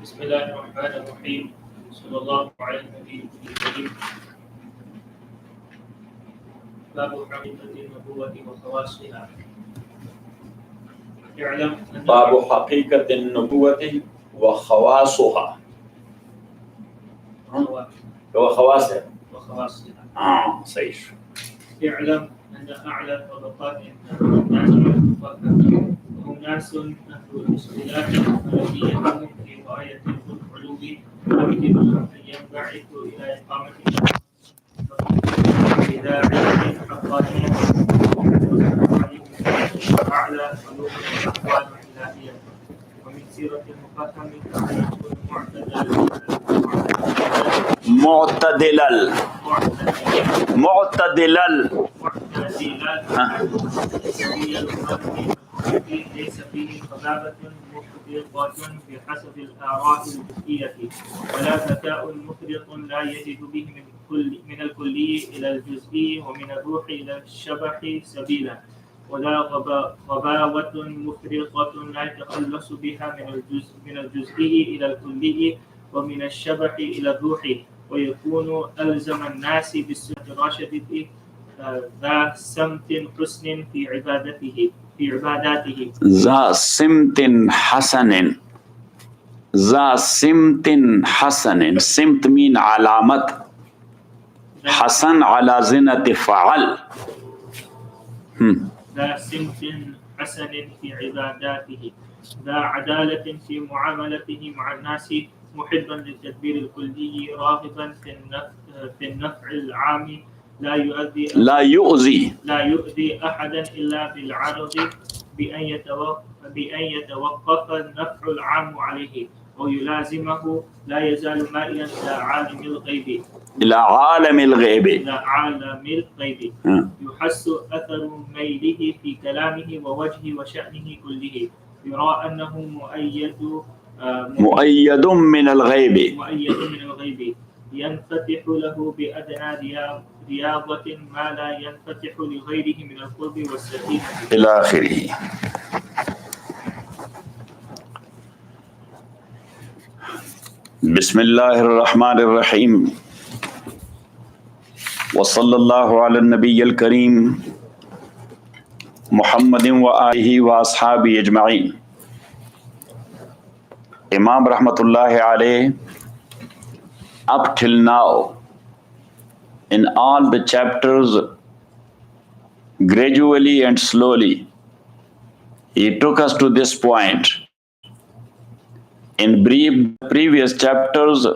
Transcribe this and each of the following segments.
بسم الله الرحمن الرحيم صلى الله على النبي الكريم. باب حقيقة النبوة وخواصها. اعلم أن باب حقيقة النبوة وخواصها وخواصها صحيح. اعلم أن أعلى طبقات الناس وهم ناس أهل الاصطلاح الذي هم في غاية العلو يمكن أن ينبعثوا إلى إقامة إذا علم حقانية أعلى علوم الأحوال الإلهية. ومن سيرة المفهم أن يكون ليس فيه خبابة مفرطة بحسب الآراء الجزئية، ولا ذكاء مفرط لا يجد به من الكلي إلى الجزئي ومن الروح إلى الشبح سبيلا، ولا غباوة مفرطة لا يتخلص بها من الجزئي إلى الكلي ومن الشبح إلى الروح، ويكون ألزم الناس بالسنة الراشدة ذا سمت حسن في عباداته. ذا سمت حسن. سمت mean علامت. حسن على زنة فعل. ذا سمت حسن في عباداته، ذا عدالة في معاملته مع الناس، محبا للتدبير الكلي، راغبا في النفع العام، لا يؤذي أحدا إلا بالعرض بأن يتوقف النفع العام عليه، ويلازمه، لا يزال مائلا إلى عالم الغيب يحس أثر ميله في كلامه ووجهه وشأنه كله، يرى أنه مؤيد من الغيب، ينفتح له بأدنى رياضة ما لا ينفتح لغيره من القرب والسكينة إلى آخره. بسم الله الرحمن الرحيم، وصلى الله على النبي الكريم محمد وآله وأصحابه أجمعين. Imam Rahmatullahi alayhi, up till now, in all the chapters, gradually and slowly, he took us to this point. In brief, previous chapters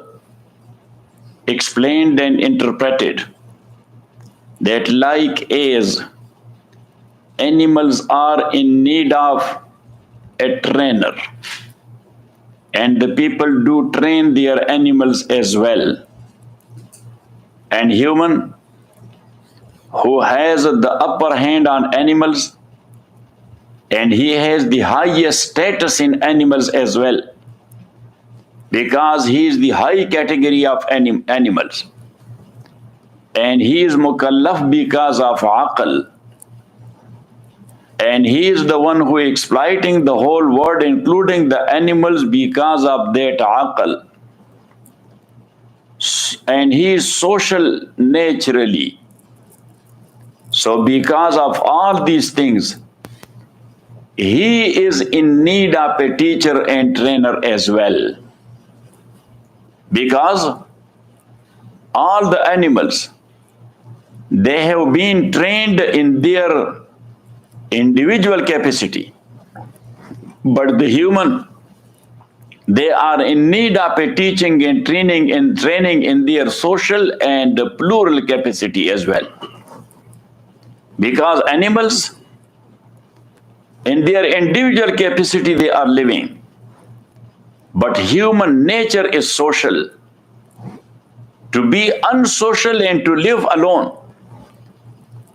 explained and interpreted that like as animals are in need of a trainer, and the people do train their animals as well, and human who has the upper hand on animals, and he has the highest status in animals as well, because he is the high category of animals, and he is mukallaf because of aql, and he is the one who is exploiting the whole world, including the animals, because of that aql. And he is social naturally. So because of all these things, he is in need of a teacher and trainer as well. Because all the animals, they have been trained in their individual capacity, but the human, they are in need of a teaching and training in their social and plural capacity as well. Because animals, in their individual capacity, they are living, but human nature is social. To be unsocial and to live alone,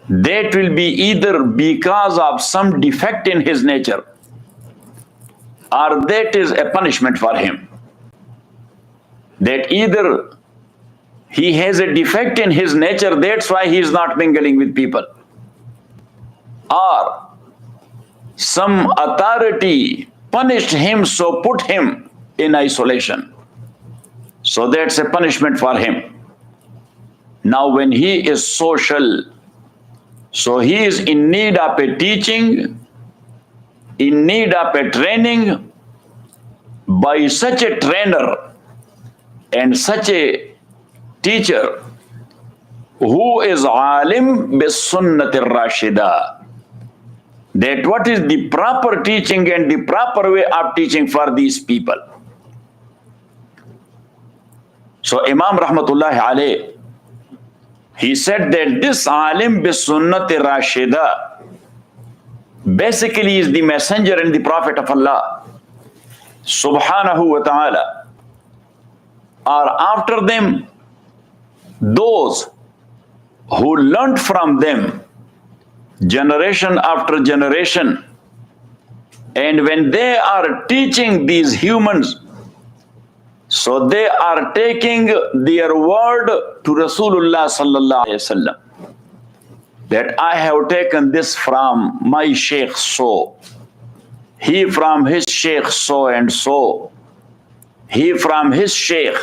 that will be either because of some defect in his nature, or that is a punishment for him. That either he has a defect in his nature, that's why he is not mingling with people, or some authority punished him, so put him in isolation. So that's a punishment for him. Now when he is social, so he is in need of a teaching, in need of a training by such a trainer and such a teacher who is alim bis sunnati rashida. That what is the proper teaching and the proper way of teaching for these people. So Imam Rahmatullahi alayh, he said that this alim bis sunnati rashida basically is the messenger and the prophet of Allah subhanahu wa ta'ala, or after them those who learned from them generation after generation, and when they are teaching these humans, so they are taking their word to Rasulullah sallallahu alaihi wasallam, that I have taken this from my sheikh so, he from his sheikh so and so, he from his sheikh,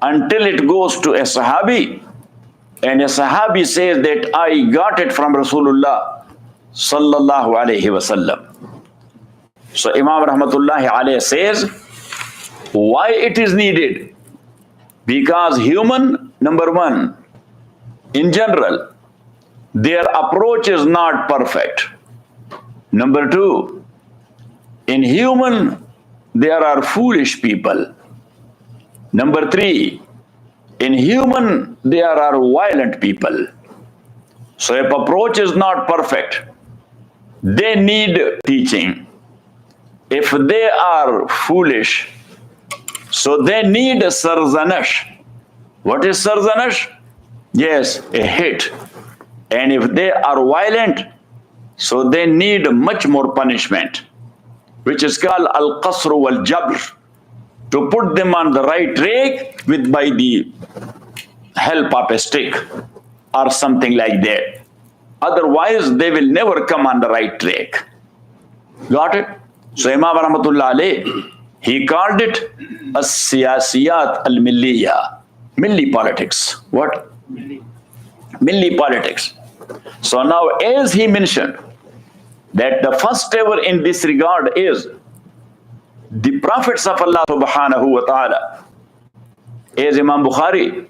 until it goes to a sahabi, and a sahabi says that I got it from Rasulullah sallallahu alaihi wasallam. So Imam Rahmatullahi alayhi says, why it is needed? Because human, number one, in general, their approach is not perfect. Number two, in human, there are foolish people. Number three, in human, there are violent people. So if approach is not perfect, they need teaching. If they are foolish, so they need a sarzanash. What is sarzanash? Yes, a hit. And if they are violent, so they need much more punishment, which is called al-qasr wal-jabr, to put them on the right track with by the help of a stick or something like that. Otherwise, they will never come on the right track. Got it? So Imam Rahmatullah alayh, he called it as-siyasiyat al-milliyah, milli politics. What? Milli politics. So now, as he mentioned, that the first ever in this regard is the prophets of Allah subhanahu wa ta'ala. As Imam Bukhari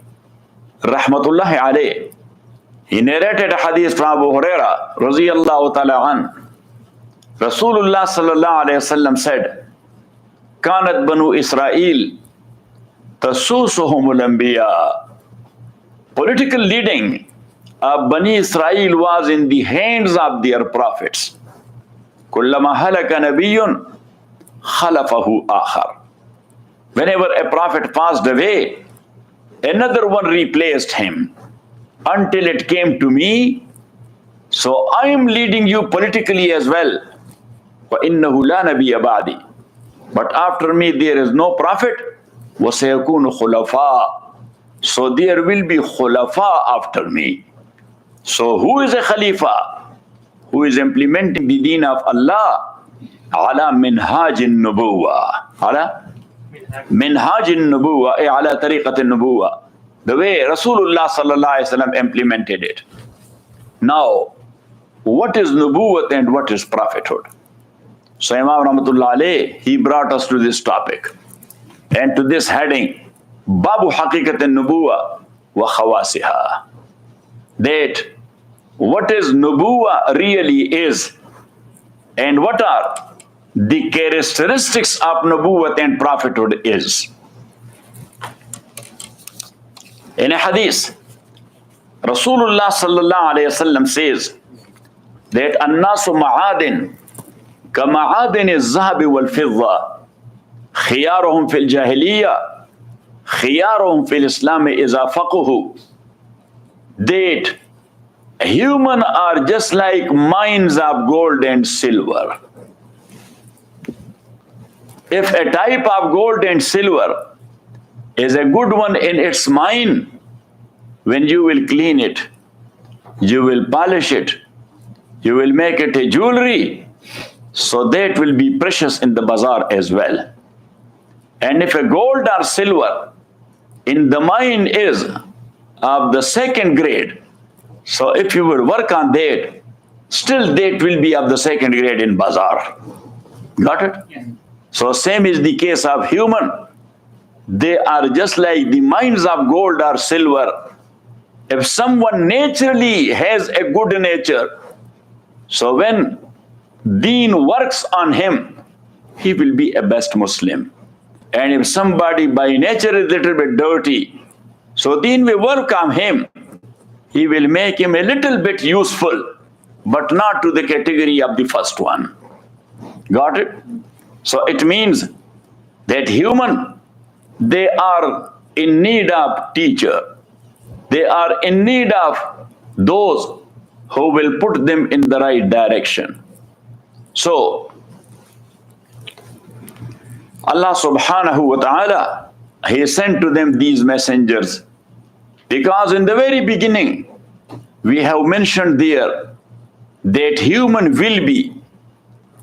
rahmatullahi alayh, he narrated a hadith from Abu Huraira radiyallahu ta'ala an. Rasulullah sallallahu alayhi wasallam said, Kanat banu Israel tasusuhumul anbiya. Political leading of Bani Israel was in the hands of their prophets. Kullama halaka nabiyyun khalafahu akhar. Whenever a prophet passed away, another one replaced him, until it came to me. So I am leading you politically as well. وَإِنَّهُ لَا نَبِيَّ بَعْدِي. But after me there is no prophet. وَسَيَكُونُ خُلَفَاء. So there will be khulafa after me. So who is a khalifa? Who is implementing the deen of Allah? على منهاج النبوة. على منهاج النبوة أي على طريقة النبوة. The way Rasulullah sallallahu alaihi wasallam implemented it. Now, what is nubuwwat and what is prophethood? So Imam Rahmatullah alayh, he brought us to this topic and to this heading, Babu Haqiqat al-Nubuwa wa Khawasiha. That what is nubuwa really is, and what are the characteristics of nubuwwat and prophethood is. In a hadith, Rasulullah sallallahu alayhi wasallam says that annasu ma'adin ka ma'adin az-zahabi wal-fidda khiyaruhum fil jahiliyyah khiyaruhum fil islam iza faqahu. That human are just like mines of gold and silver. If a type of gold and silver is a good one in its mine, when you will clean it, you will polish it, you will make it a jewelry, so that will be precious in the bazaar as well. And if a gold or silver in the mine is of the second grade, so if you will work on that, still that will be of the second grade in bazaar. Got it? Yes. So same is the case of human. They are just like the mines of gold or silver. If someone naturally has a good nature, so when deen works on him, he will be a best Muslim. And if somebody by nature is a little bit dirty, so deen will work on him. He will make him a little bit useful, but not to the category of the first one. Got it? So it means that human, they are in need of teacher. They are in need of those who will put them in the right direction. So, Allah subhanahu wa ta'ala, He sent to them these messengers. Because in the very beginning, we have mentioned there that human will be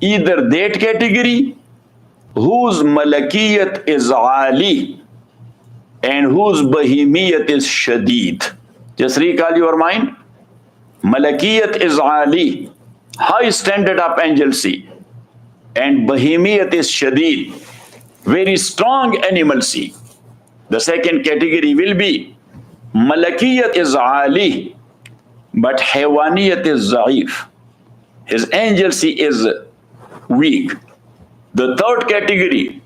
either that category whose malakiyat is ali and whose bahimiyat is shadid. Just recall your mind. Malakiyat is ali, high standard of angelcy, and bahimiyat is shadid, very strong animalcy. The second category will be malakiyat is ali, but haywaniyat is zaif. His angelcy is weak. The third category,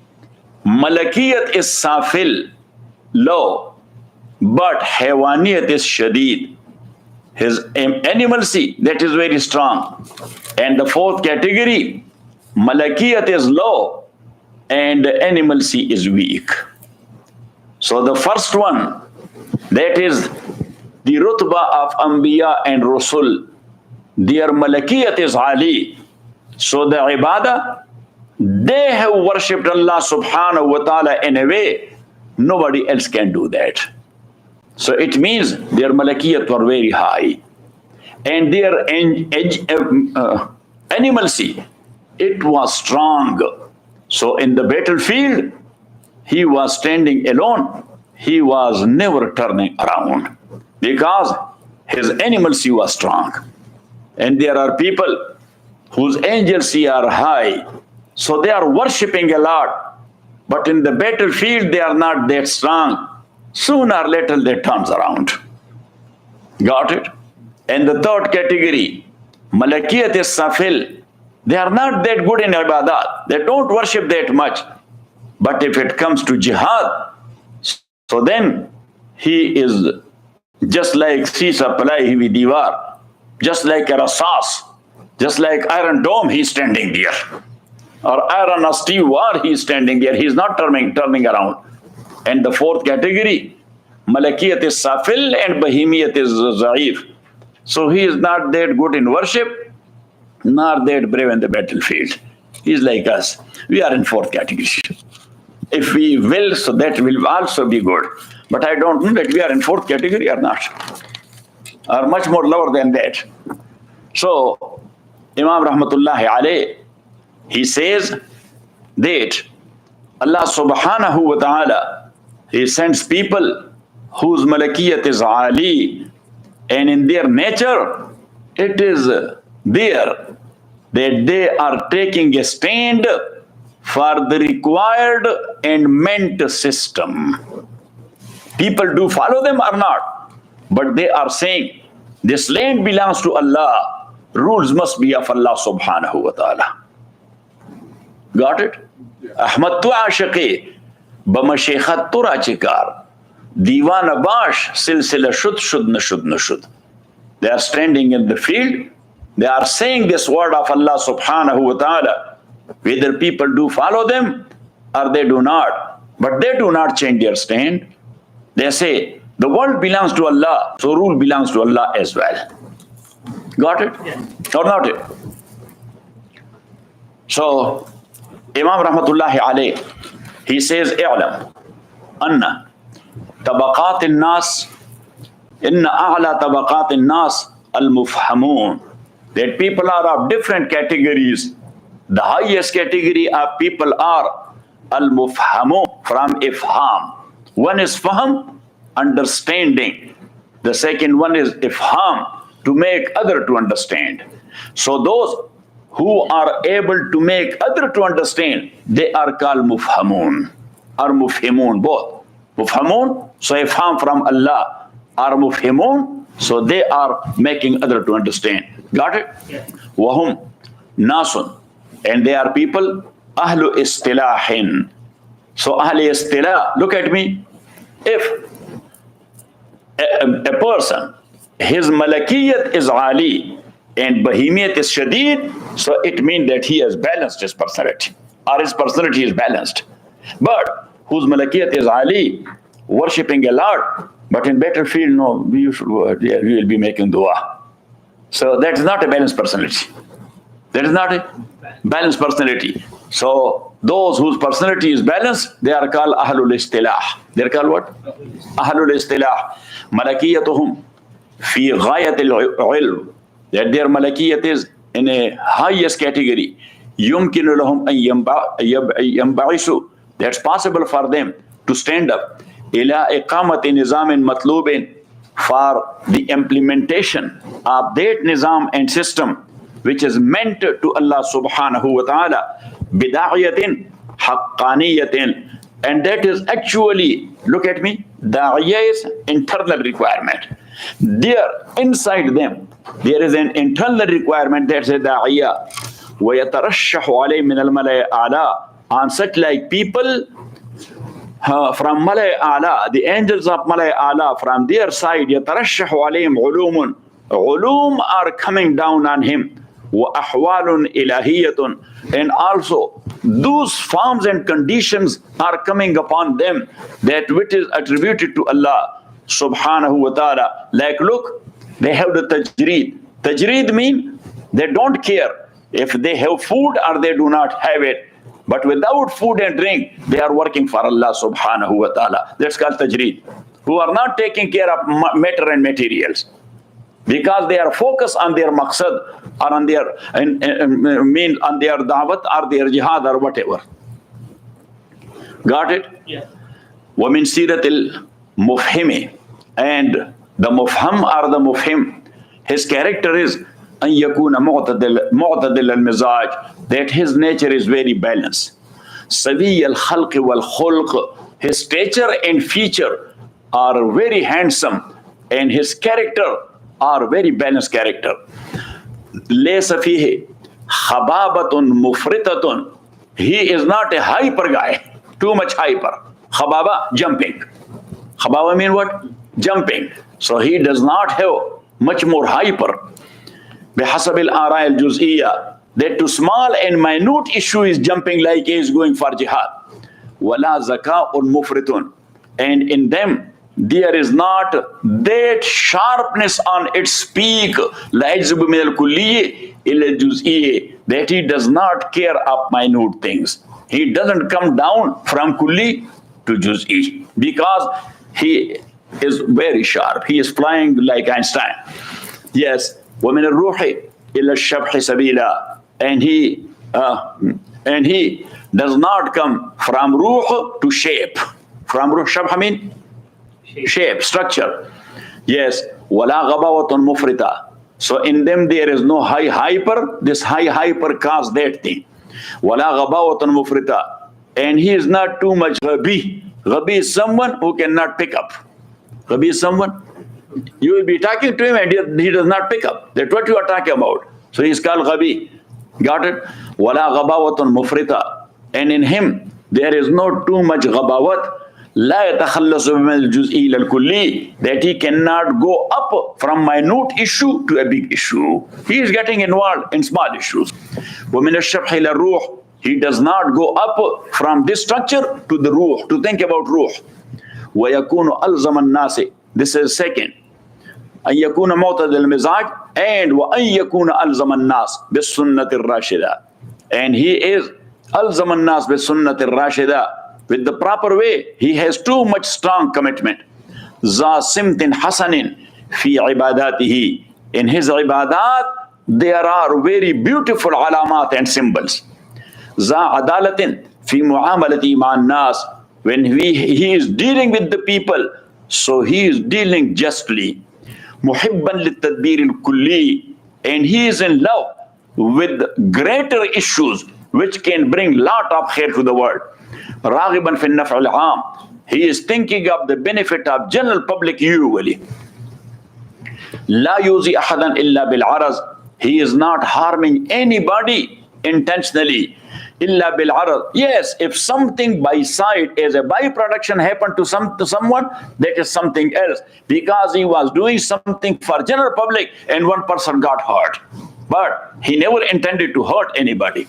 malakiyat is safil, low, but haywaniyat is shadid. His animalcy, that is very strong. And the fourth category, malakiyat is low and animalcy is weak. So the first one, that is the rutbah of Anbiya and Rasul. Their malakiyat is ali. So the ibadah, they have worshipped Allah subhanahu wa ta'ala in a way nobody else can do that. So it means their malakiyat were very high. And their animalcy, it was strong. So in the battlefield, he was standing alone. He was never turning around because his animalcy was strong. And there are people whose angelcy are high. So they are worshipping a lot. But in the battlefield, they are not that strong. Sooner or later, they turns around. Got it? And the third category, malakiyat is safil. They are not that good in ibadat. They don't worship that much. But if it comes to jihad, so then he is just like Sisa Palai with Diwar, just like a Rasas, just like Iron Dome, he's standing there. Or Iron Steve War, he's standing there. He's not turning around. And the fourth category, malakiyat is safil and bahimiyat is zaif. So he is not that good in worship, nor that brave in the battlefield. He's like us. We are in fourth category. If we will, so that will also be good. But I don't know that we are in fourth category or not. Or much more lower than that. So, Imam Rahmatullahi alayh, he says that Allah subhanahu wa ta'ala, He sends people whose malakiyat is ali, and in their nature, it is there that they are taking a stand for the required and meant system. People do follow them or not, but they are saying, this land belongs to Allah, rules must be of Allah subhanahu wa ta'ala. Got it? Ahmad tu ashaqi, bamashekhat tu rachikar, diwan bash, silsila shud shud nashud nashud. They are standing in the field, they are saying this word of Allah subhanahu wa ta'ala, whether people do follow them or they do not, but they do not change their stand. They say, the world belongs to Allah, so rule belongs to Allah as well. Got it? Yeah. Or not it? So, Imam Rahmatullahi alayh, he says, "I'lam anna tabaqat al-nas, inna a'la tabaqat al-nas al-mufhamun." That people are of different categories. The highest category of people are al-mufhamu from ifham. One is fahm, understanding. The second one is ifham, to make other to understand. So those who are able to make other to understand, they are called mufhamun or mufhimun, both. Mufhamun, so ifham from Allah, or mufhimun, so they are making other to understand. Got it? Yes. Wahum nasun, and they are people ahlu istilahin. So ahli istilah, look at me. If a person, his malakiyat is ali and bahimiyat is shadid, so it means that he has balanced his personality, or his personality is balanced. But whose malakiyat is ali, worshipping a lot, but in battlefield, no, you should go, yeah, we will be making dua. So that is not a balanced personality. That is not a balanced personality. So those whose personality is balanced, they are called ahlul istilah. They are called what? Ahlul istilah. Malakiyatuhum fi ghayatil ilm. That their malakiyat is in a highest category. Yumkinu lahum an yambaisu. That's possible for them to stand up. Ila iqamati nizamin matlubin, for the implementation of that nizam and system which is meant to Allah subhanahu wa ta'ala, bida'iyatin haqqaniyatin, and that is actually, look at me, da'iyah is internal requirement. There, inside them, there is an internal requirement that's a da'iyah. وَيَتَرَشَّحُ عَلَيْهِ مِنَ الْمَلَيْ أَعْلَى, on such like people from Malay A'la, the angels of Malay A'la, from their side, يَتَرَشَّحُ عَلَيْهِمْ عُلُومٌ, ulum are coming down on him, وَأَحْوَالٌ إِلَهِيَّةٌ, and also those forms and conditions are coming upon them, that which is attributed to Allah subhanahu wa ta'ala. Like look, they have the tajreed. Tajreed mean they don't care if they have food or they do not have it. But without food and drink, they are working for Allah subhanahu wa ta'ala. That's called tajreed. Who are not taking care of matter and materials, because they are focused on their maqsad, or on their mean on their da'wat or their jihad or whatever. Got it? Yes. وَمِن سِيرَةِ الْمُفْهِمِ, and the mufham or the mufhim, his character is أن يكون معتدل المزاج, that his nature is very balanced. سوي الخلق والخلق, his stature and feature are very handsome, and his character are very balanced character. ليس فيه خبابة مفرطة, he is not a hyper guy, too much hyper. Khababa, jumping. Khababa mean what? Jumping. So he does not have much more hyper. بحسب الآراء الجزئية, that to small and minute issue is jumping like he is going for jihad. ولا ذكاء مفرط, and in them there is not that sharpness on its peak, لا يجذب من الكلية إلى الجزئية, that he does not care of minute things. He doesn't come down from kulli to juz'i, because he is very sharp. He is flying like Einstein. Yes. وَمِنَ الرُّوحِ إِلَى الشَّبْحِ سَبِيلًا, and he does not come from ruh to shape. From ruh, shabh mean shape, structure. Yes. وَلَا غَبَوَةٌ مُفْرِطًا, so in them there is no high hyper. This high hyper caused that thing. وَلَا غَبَوَةٌ مُفْرِطًا, and he is not too much ghabi. Ghabi is someone who cannot pick up. Ghabi is someone, you will be talking to him and he does not pick up. That's what you are talking about. So he is called ghabi. Got it? وَلَا غَبَوَةٌ مُفْرِطًا, and in him there is no too much ghabawat. لا يتخلص من الجزء إلى الكلي, that he cannot go up from minute issue to a big issue. He is getting involved in small issues. وَمِنَ الشَّبْحِ إلى الروح, he does not go up from this structure to the ruh, to think about ruh. وَيَكُونُ أَلْزَمَ النَّاسِ, this is second. أن يكون معتدل المزاج, and وأن يكون ألزم الناس بالسنة الراشدة, and he is ألزم الناس بالسنة الراشدة, with the proper way. He has too much strong commitment. ذا سمت حسن في عباداته, in his ibadat there are very beautiful alamat and symbols. ذا عدالة في معاملته مع الناس, when he is dealing with the people, so he is dealing justly. محبا للتدبير الكلي, and he is in love with greater issues which can bring lot of khair to the world. راغبا في النفع العام, he is thinking of the benefit of general public usually. لا يؤذي أحدا إلا بالعرض, he is not harming anybody intentionally. إلا بالعرض, yes, if something by side as a byproduction happened to someone, that is something else, because he was doing something for general public and one person got hurt, but he never intended to hurt anybody.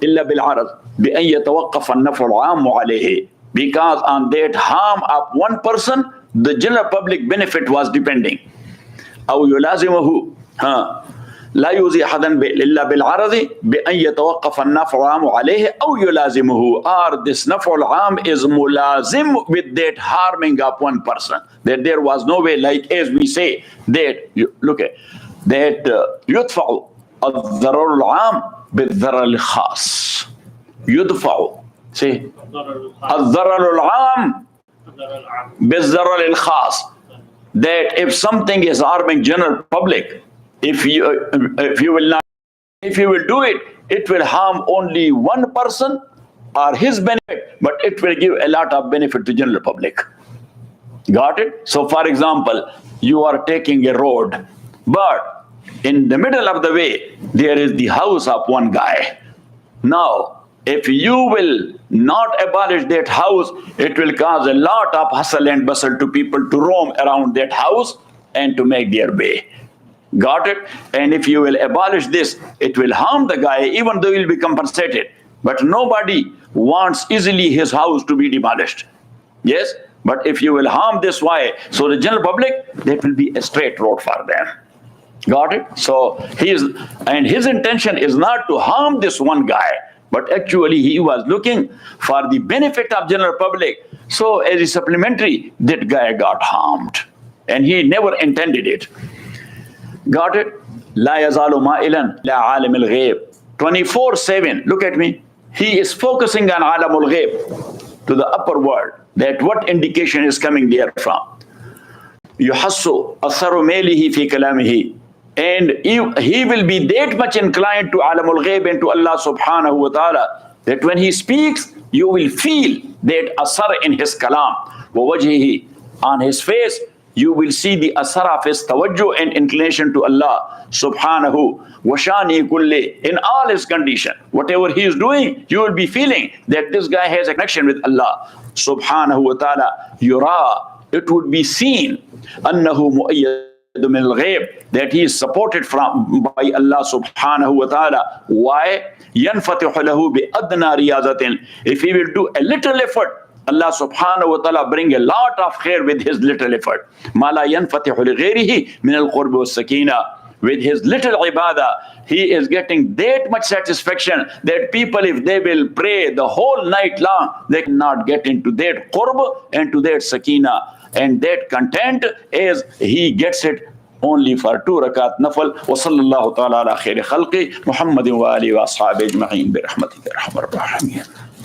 إلا بالعرض بأن يتوقف النفع العام عليه, because on that harm of one person the general public benefit was depending. أو يلازمه لا يؤذي أحدا إلا بالعرض بأن يتوقف النفع العام عليه أو يلازمه, or this نفع العام is mulazim with that harming of one person, that there was no way, like as we say that, look at that, يدفع الضرر العام بالضرر الخاص. يدفع, see, الضرر العام بالضرر الخاص, that if something is harming general public, if you will do it, it will harm only one person or his benefit, but it will give a lot of benefit to general public. Got it? So for example, you are taking a road, but in the middle of the way there is the house of one guy. Now if you will not abolish that house, it will cause a lot of hustle and bustle to people to roam around that house and to make their way. Got it? And if you will abolish this, it will harm the guy, even though he will be compensated. But nobody wants easily his house to be demolished. Yes? But if you will harm this way, so the general public, that will be a straight road for them. Got it? So his intention is not to harm this one guy, but actually he was looking for the benefit of general public. So as a supplementary, that guy got harmed, and he never intended it. Got it? لا يزال مائلا لا عالم الغيب. 24/7, look at me. He is focusing on عالم الغيب, to the upper world, that what indication is coming there from. يحس أثر ميله في كلامه, and he will be that much inclined to عالم الغيب and to Allah subhanahu wa ta'ala, that when he speaks, you will feel that asar in his kalam. ووجهه, on his face, you will see the asar of his tawajjuh and inclination to Allah subhanahu wa shani kulli, in all his condition. Whatever he is doing, you will be feeling that this guy has a connection with Allah subhanahu wa ta'ala. Yura, it would be seen, annahu mu'ayyad min al-ghayb, that he is supported by Allah subhanahu wa ta'ala. Why? Yanfatihu lahu bi adna riyazatin, if he will do a little effort, Allah subhanahu wa ta'ala bring a lot of khair with his little effort. Ma la yanfatihu li ghayrihi min al-qurb wa sakina, with his little ibadah, he is getting that much satisfaction that people, if they will pray the whole night long, they cannot get into that qurb and to that sakina and that content, as he gets it only for 2 rakat nafal. Wa sallallahu ta'ala ala khairi khalqi Muhammadin wa alihi wa ashabihi ajma'in bi rahmatika ya arhamar rahimin.